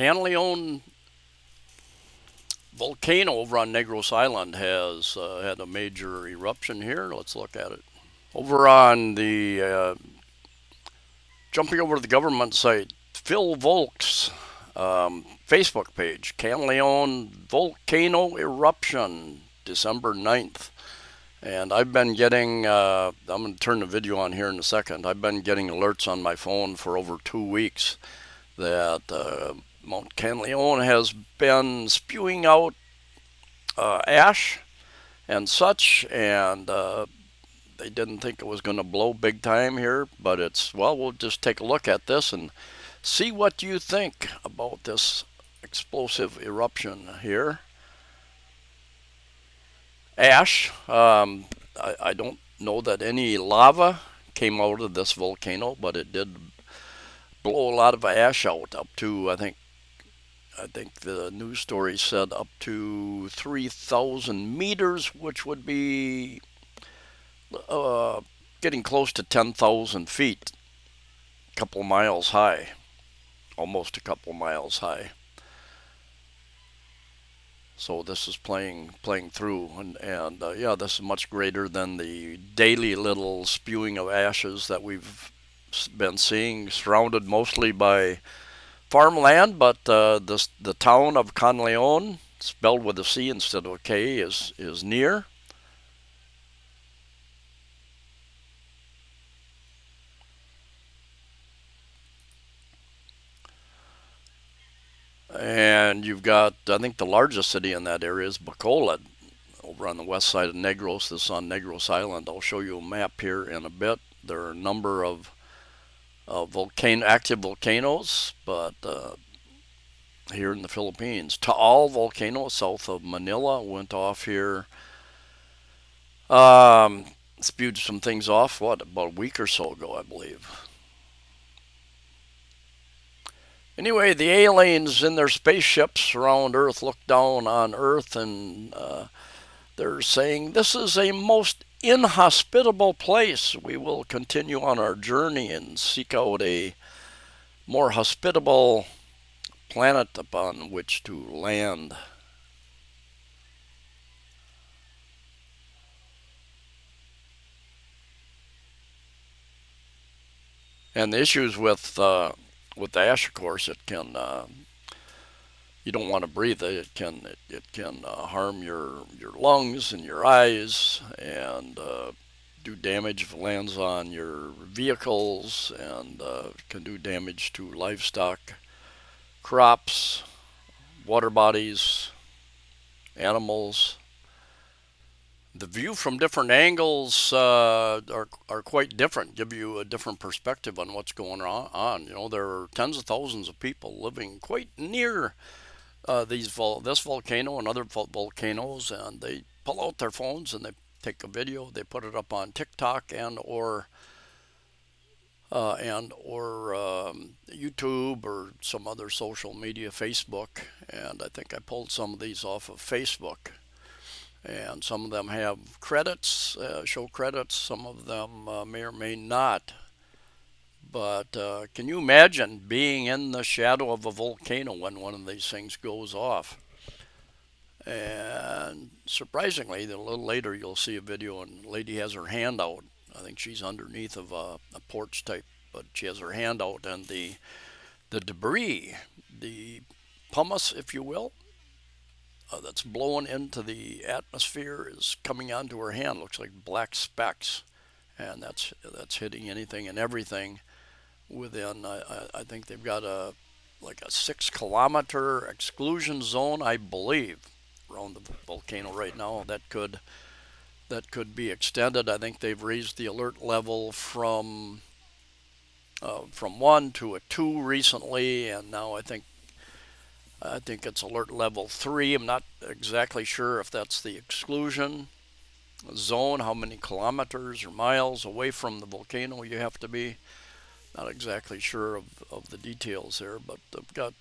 Kanlaon Volcano over on Negros Island has had a major eruption here. Let's look at it. Over on the jumping over to the government site, Phil Volk's Facebook page, Kanlaon Volcano Eruption, December 9th. And I've been getting, I'm going to turn the video on here in a second. I've been getting alerts on my phone for over 2 weeks that Mount Kanlaon has been spewing out ash and such, and they didn't think it was going to blow big time here, but well, we'll just take a look at this and see what you think about this explosive eruption here. Ash, I don't know that any lava came out of this volcano, but it did blow a lot of ash out, up to, I think the news story said up to 3,000 meters, which would be getting close to 10,000 feet, a couple miles high, almost a couple miles high. So this is playing through, and yeah, this is much greater than the daily little spewing of ashes that we've been seeing, surrounded mostly by farmland. But the town of Kanlaon, spelled with a C instead of a K, is near. And you've got, I think the largest city in that area is Bacolod, over on the west side of Negros. This is on Negros Island. I'll show you a map here in a bit. There are a number of active volcanoes, but here in the Philippines, Taal Volcano south of Manila went off here. Spewed some things off, about a week or so ago, I believe. Anyway, the aliens in their spaceships around Earth look down on Earth, and they're saying this is a most inhospitable place. We will continue on our journey and seek out a more hospitable planet upon which to land. And the issues with ash, of course, it can you don't want to breathe it. It can harm your lungs and your eyes, and do damage if it lands on your vehicles, and can do damage to livestock, crops, water bodies, animals. The view from different angles are quite different, give you a different perspective on what's going on. You know, there are tens of thousands of people living quite near this volcano and other volcanoes, and they pull out their phones and they take a video, they put it up on TikTok and or YouTube or some other social media, Facebook. And I think I pulled some of these off of Facebook. And some of them have credits, show credits. Some of them may or may not. But can you imagine being in the shadow of a volcano when one of these things goes off? And surprisingly, a little later you'll see a video and a lady has her hand out. I think she's underneath of a porch type, but she has her hand out, and the debris, the pumice, if you will, that's blown into the atmosphere is coming onto her hand. Looks like black specks, and that's hitting anything and everything within. I think they've got like a 6 kilometer exclusion zone, I believe, around the volcano right now. That could be extended. I think they've raised the alert level from 1 to a 2 recently, and now I think it's alert level 3. I'm not exactly sure if that's the exclusion zone, how many kilometers or miles away from the volcano you have to be. Not exactly sure of the details there, but I've got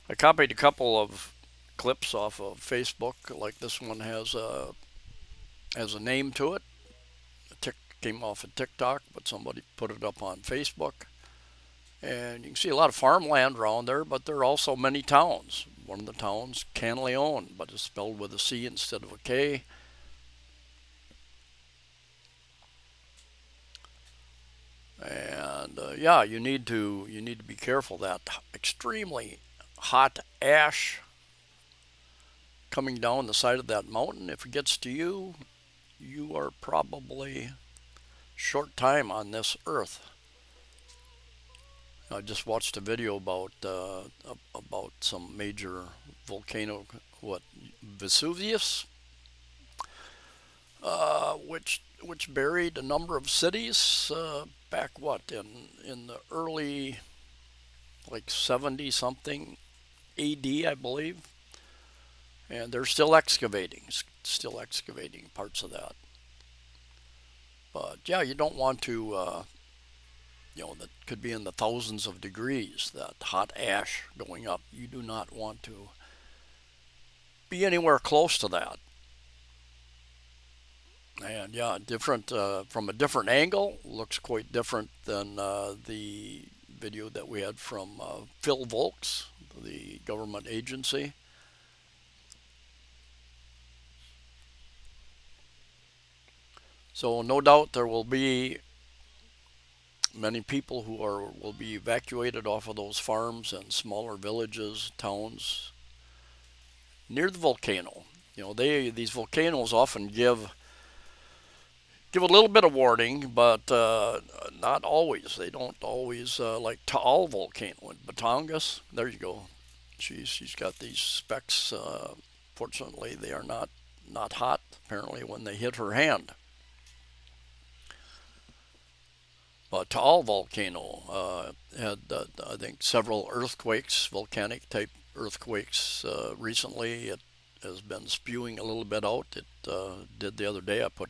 I copied a couple of clips off of Facebook. Like this one has a name to it. It came off of TikTok, but somebody put it up on Facebook. And you can see a lot of farmland around there, but there are also many towns. One of the towns, Kanlaon, but it's spelled with a C instead of a K. And yeah, you need to be careful. That extremely hot ash coming down the side of that mountain, if it gets to you, you are probably short time on this earth. I just watched a video about some major volcano, what, Vesuvius, which buried a number of cities back, what, in the early, like 70 something AD, I believe, and they're still excavating parts of that. But yeah, you don't want to, that could be in the thousands of degrees, that hot ash going up. You do not want to be anywhere close to that. And yeah, different from a different angle, looks quite different than the video that we had from Phil Volks, the government agency. So no doubt there will be many people who will be evacuated off of those farms and smaller villages, towns near the volcano. These volcanoes often give a little bit of warning, but not always. They don't always, like Taal Volcano in Batangas. There you go. She's got these specks. Fortunately, they are not hot. Apparently, when they hit her hand. But Taal Volcano had, I think, several earthquakes, volcanic type earthquakes recently. It has been spewing a little bit out. It did the other day. I put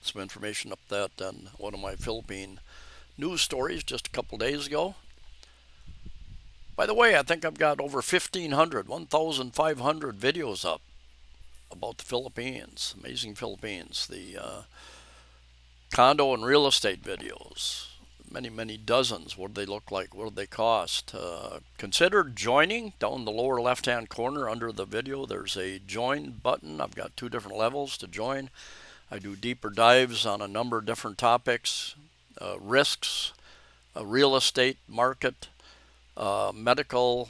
some information up that on one of my Philippine news stories just a couple days ago. By the way, I think I've got over 1,500 videos up about the Philippines, amazing Philippines, the condo and real estate videos, many dozens. What do they look like? What do they cost? Consider joining. Down the lower left hand corner under the video, there's a join button. I've got two different levels to join. I do deeper dives on a number of different topics, risks, real estate market, medical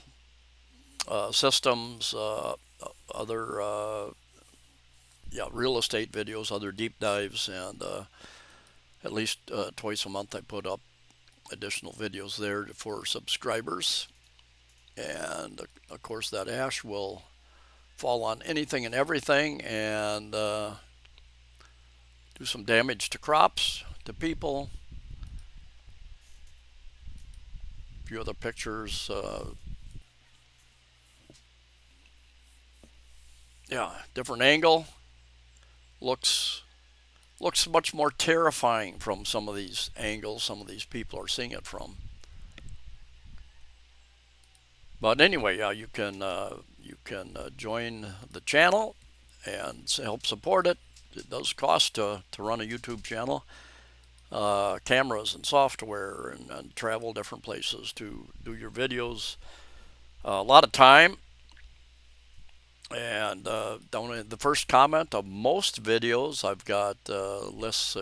systems, other real estate videos, other deep dives, and at least twice a month I put up additional videos there for subscribers. And of course, that ash will fall on anything and everything, and do some damage to crops, to people. A few other pictures. Different angle. Looks much more terrifying from some of these angles some of these people are seeing it from. But anyway, yeah, you can join the channel and help support it. It does cost to run a YouTube channel. Cameras and software and travel different places to do your videos. A lot of time. And down in the first comment of most videos, I've got lists.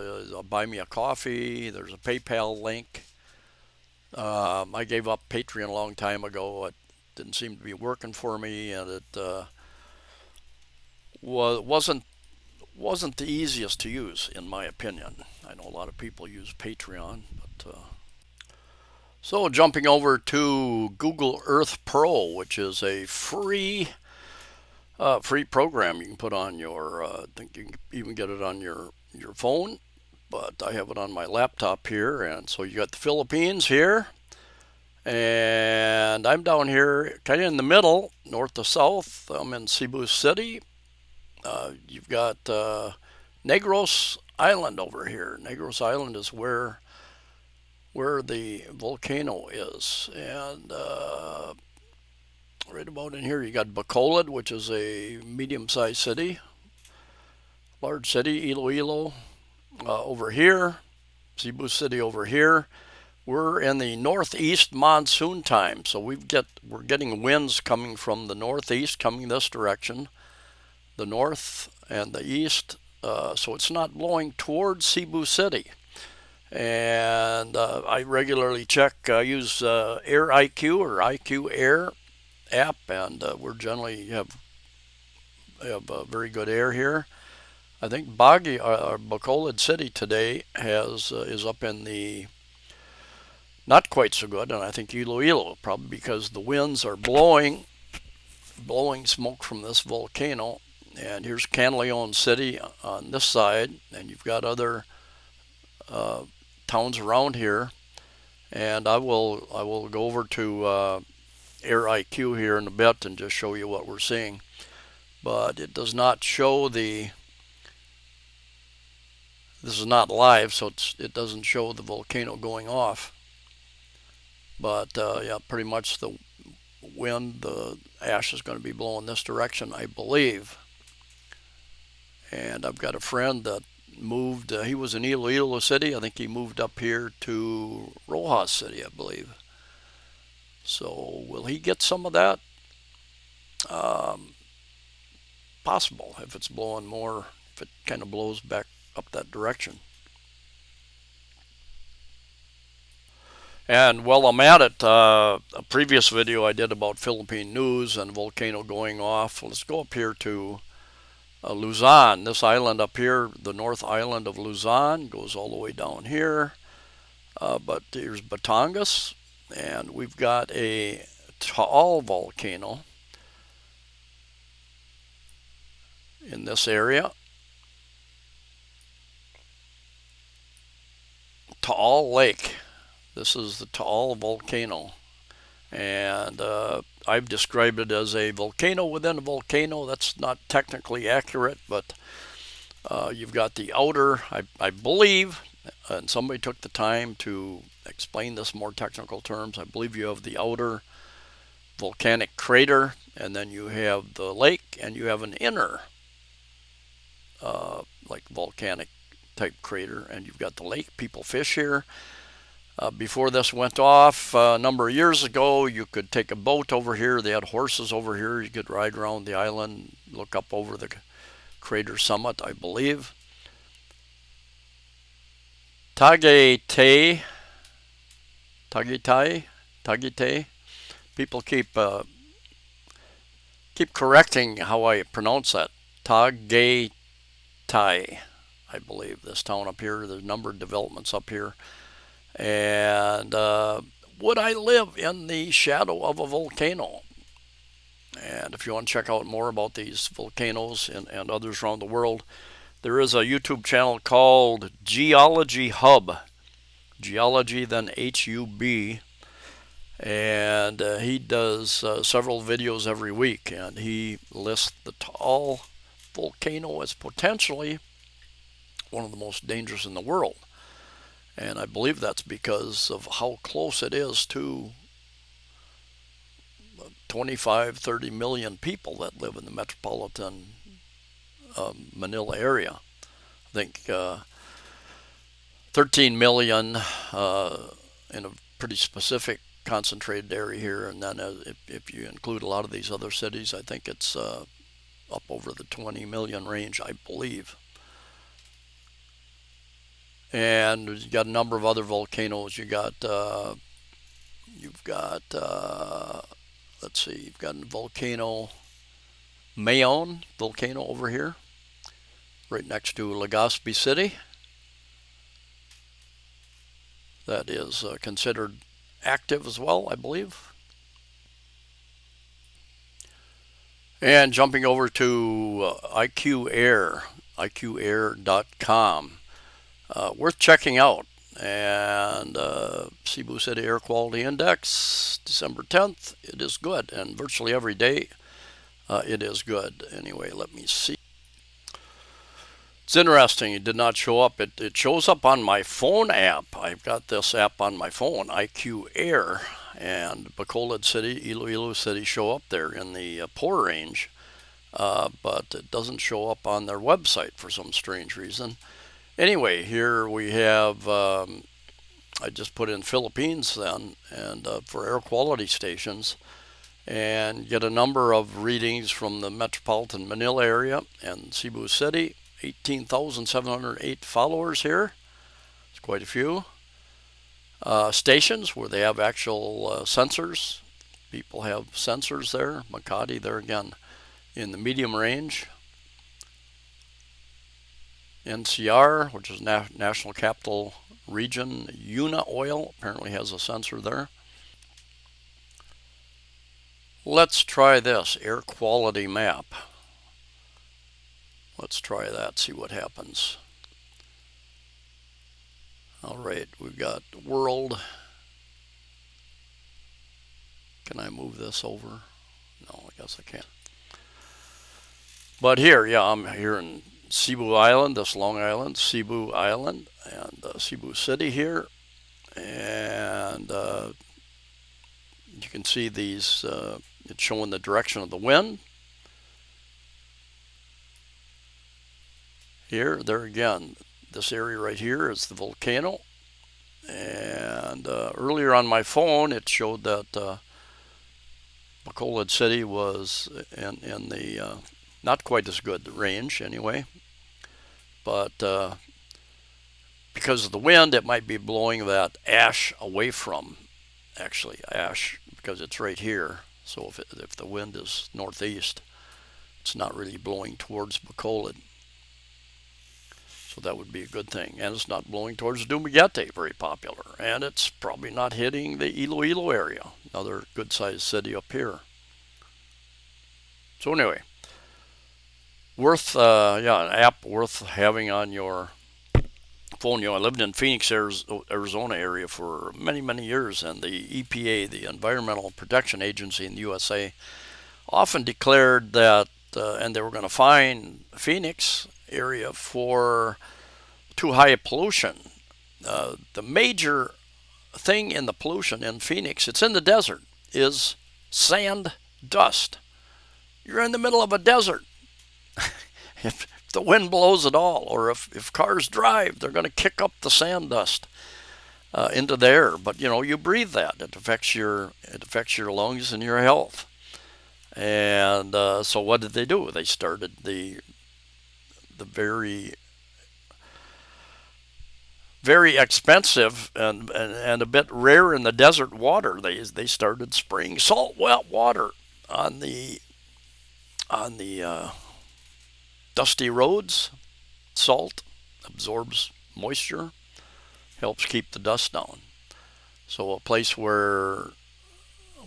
Buy me a coffee. There's a PayPal link. I gave up Patreon a long time ago. It didn't seem to be working for me, and it wasn't the easiest to use, in my opinion. I know a lot of people use Patreon, but so jumping over to Google Earth Pro, which is a free program you can put on your. I think you can even get it on your phone, but I have it on my laptop here. And so you got the Philippines here, and I'm down here, kind of in the middle, north to south. I'm in Cebu City. You've got Negros Island over here. Negros Island is where the volcano is, and right about in here you got Bacolod, which is a medium-sized city, large city. Iloilo over here, Cebu City over here. We're in the northeast monsoon time, so we're getting winds coming from the northeast coming this direction, the north and the east. So it's not blowing towards Cebu City. And I regularly check, use Air IQ or IQ Air app, and we're generally have very good air here. I think Bacolod City today is up in the not quite so good, and I think Iloilo, probably because the winds are blowing smoke from this volcano. And here's Kanlaon City on this side, and you've got other uh, towns around here. And I will go over to Air IQ here in a bit and just show you what we're seeing. But it does not show the. This is not live, so it doesn't show the volcano going off. But yeah, pretty much the wind, the ash is going to be blowing this direction, I believe. And I've got a friend that moved. He was in Iloilo City. I think he moved up here to Rojas City, I believe. So will he get some of that? Um, Possible if it's blowing more, if it kind of blows back up that direction. And while I'm at it, a previous video I did about Philippine news and volcano going off. Let's go up here to Luzon. This island up here, the North Island of Luzon, goes all the way down here. But here's Batangas, and we've got a Taal volcano in this area. Taal Lake. This is the Taal Volcano, and I've described it as a volcano within a volcano. That's not technically accurate, but you've got the outer, I believe, and somebody took the time to explain this in more technical terms. I believe you have the outer volcanic crater, and then you have the lake, and you have an inner like volcanic type crater, and you've got the lake. People fish here. Before this went off a number of years ago, you could take a boat over here. They had horses over here. You could ride around the island, look up over the crater summit, I believe. Tagaytay. People keep correcting how I pronounce that. Tagaytay, I believe. This town up here. There's a number of developments up here. And would I live in the shadow of a volcano? And if you want to check out more about these volcanoes and others around the world, there is a YouTube channel called Geology Hub. Geology, then H-U-B. And he does several videos every week. And he lists the Taal volcano as potentially one of the most dangerous in the world. And I believe that's because of how close it is to 25, 30 million people that live in the metropolitan Manila area. I think 13 million in a pretty specific concentrated area here. And then if you include a lot of these other cities, I think it's up over the 20 million range, I believe. And you've got a number of other volcanoes. You've got let's see, you've got a volcano, Mayon volcano over here, right next to Legazpi City. That is considered active as well, I believe. And jumping over to IQ Air, IQAir.com. Worth checking out. And Cebu City Air Quality Index, December 10th, it is good. And virtually every day, it is good. Anyway, let me see. It's interesting. It did not show up. It shows up on my phone app. I've got this app on my phone, IQ Air. And Bacolod City, Iloilo City show up there in the poor range. But it doesn't show up on their website for some strange reason. Anyway, here we have I just put in Philippines then, and for air quality stations, and get a number of readings from the metropolitan Manila area and Cebu City. 18,708 followers here. It's quite a few. Stations where they have actual sensors. People have sensors there. Makati there again in the medium range. NCR, which is National Capital Region, Una Oil apparently has a sensor there. Let's try this air quality map. Let's try that, see what happens. All right, we've got world. Can I move this over? No, I guess I can't. But here, yeah, I'm here in Cebu Island, this Long Island, Cebu Island, and Cebu City here. And you can see these, it's showing the direction of the wind. Here, there again, this area right here is the volcano. And earlier on my phone, it showed that Bacolod City was in the not quite as good range anyway. But because of the wind, it might be blowing that ash away from, actually, ash, because it's right here. So if the wind is northeast, it's not really blowing towards Bacolod. So that would be a good thing. And it's not blowing towards Dumaguete, very popular. And it's probably not hitting the Iloilo area, another good-sized city up here. So anyway, an app worth having on your phone. I lived in Phoenix, Arizona area for many, many years, and the EPA, the Environmental Protection Agency in the USA, often declared that, and they were going to fine Phoenix area for too high pollution. The major thing in the pollution in Phoenix, it's in the desert, is sand dust. You're in the middle of a desert. If the wind blows at all, or if cars drive, they're going to kick up the sand dust into the air. But you breathe that. It affects your lungs and your health. And so what did they do? They started the very expensive and a bit rare in the desert water. They started spraying salt wet water on the dusty roads. Salt absorbs moisture, helps keep the dust down. So a place where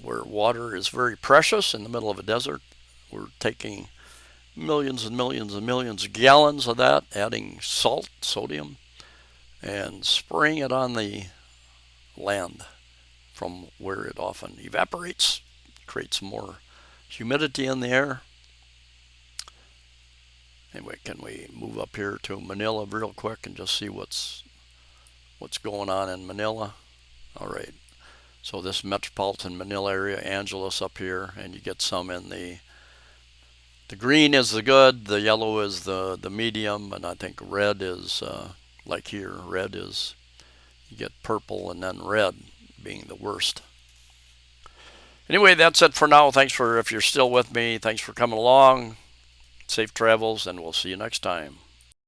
water is very precious in the middle of a desert, we're taking millions and millions and millions of gallons of that, adding salt, sodium, and spraying it on the land from where it often evaporates, creates more humidity in the air. Anyway, can we move up here to Manila real quick and just see what's going on in Manila? All right. So this metropolitan Manila area, Angeles up here, and you get some in the green is the good, the yellow is the medium, and I think red is like here. Red is, you get purple and then red being the worst. Anyway, that's it for now. If you're still with me, thanks for coming along. Safe travels, and we'll see you next time.